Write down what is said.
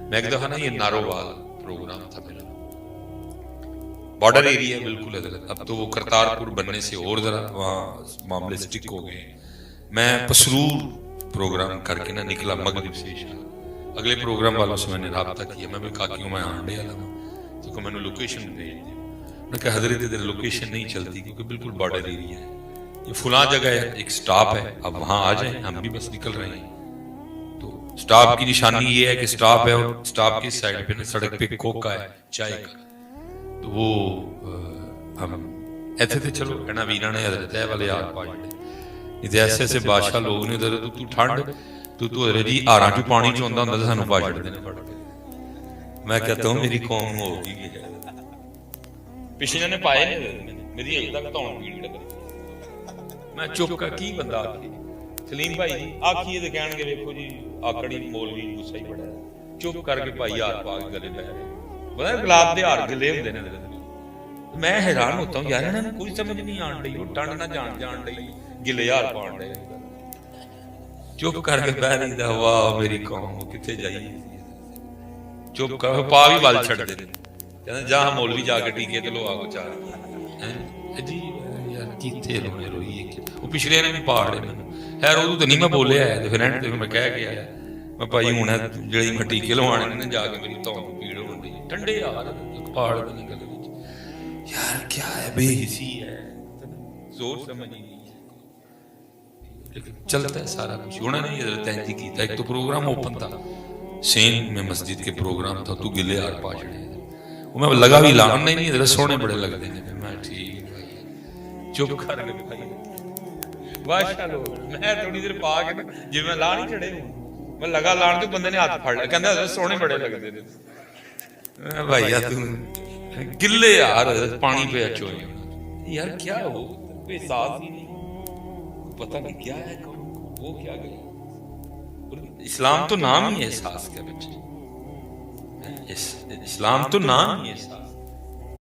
میں ایک دفعہ نا یہ نارووال پروگرام تھا میرا، بارڈر ایریا بالکل حضرت، اب تو وہ کرتارپور بننے سے اور ذرا وہاں معاملے سٹک ہو گئے. میں پسرور پروگرام کر کے نا نکلا مغرب سے عشاء. اگلے پروگرام والوں سے میں نے رابطہ کیا، میں بھی کاکیوں میں آنڈے والا ہوں تو میں نے لوکیشن بھیج دی. میں نے کہا حضرت ادھر لوکیشن نہیں چلتی کیونکہ بالکل بارڈر ایریا ہے، یہ فلاں جگہ ہے، ایک سٹاپ ہے، اب وہاں آ جائیں، ہم بھی بس نکل رہے ہیں. تو سٹاپ کی نشانی یہ ہے کہ سٹاپ ہے اور سٹاپ کی سائڈ پہ نا سڑک پہ کوکا ہے چائے کا. تو وہ ہم ایتھے تھے چلو کہنا ویرا نے حضرت ہے والے یار پا جڑے ادھر ایسے ایسے بادشاہ لوگ نے ادھر تو ٹھنڈ تو حضرت جی آراں چ پانی چ ہوندا ہوندا سانوں پا چھڑدے نے پڑ کے. میں کہتا ہوں میری قوم ہوگی پچھلے نے پائے میری اجے تک تون پیڑ لگ. میں چپ کر کی بندہ آکھے سلیم بھائی جی آکھیے تے کہن گے ویکھو جی آکڑی مولوی غصہ ہی بڑا ہے. چپ کر کے بھائی ہاتھ پا کے گلے پہ پتہ ہے گلاب دے ہار گلے ہوندے نے. میں حیران ہوتا ہوں یار انہاں نوں کوئی سمجھ نہیں آن ڈئی، وہ ٹنڈ نہ جان ڈئی گلے ہار پان ڈے. چپ کر کے بہ رہی دا واہ میری قوم کتنے جائیے. چپ کر پا بھی ول چھڑ دے کہندے جہاں مولوی جا کے ٹیکے تے لو آگو چار جی یار کیتے رونے روئیے. وہ پچھلے نے بھی پاڑے مینوں خیر ادو تو نہیں میں بولیا ہے تے پھر اینڈ تے میں کہہ کے آیا میں بھائی ہن جڑی میں ٹیکے لوانے نے جا کے میری تون پیڑ ہون ڈی ٹھنڈے یار پاڑ دے گل وچ. یار کیا ہے بے حسی ہے زور سمجھ نہیں لیکن چلتا ہے سارا کچھ. انہوں نے حضرت انج کیتا. ایک تو پروگرام اوپن تھا سین میں مسجد کے پروگرام تھا تو گلے ہار پا چھڑے. وہ میں لگا بھی لان نہیں حضرت سونے بڑے لگتے ہیں. میں ٹھیک بھائی چپ کر کے بھائی بادشاہ لوگ میں تھوڑی دیر پا کے جی میں لا نہیں چڑھے میں لگا لان تو بندے نے ہاتھ پھڑ لیا کہندا حضرت سونے بڑے لگتے ہیں. بھائی گلے یار پانی پہ چوئے یار کیا ہو کوئی احساس ہی نہیں پتہ نہیں کیا ہے وہ کیا گئی. اسلام تو نام ہی ہے احساس کا بچے، اسلام تو نام ہی ہے احساس.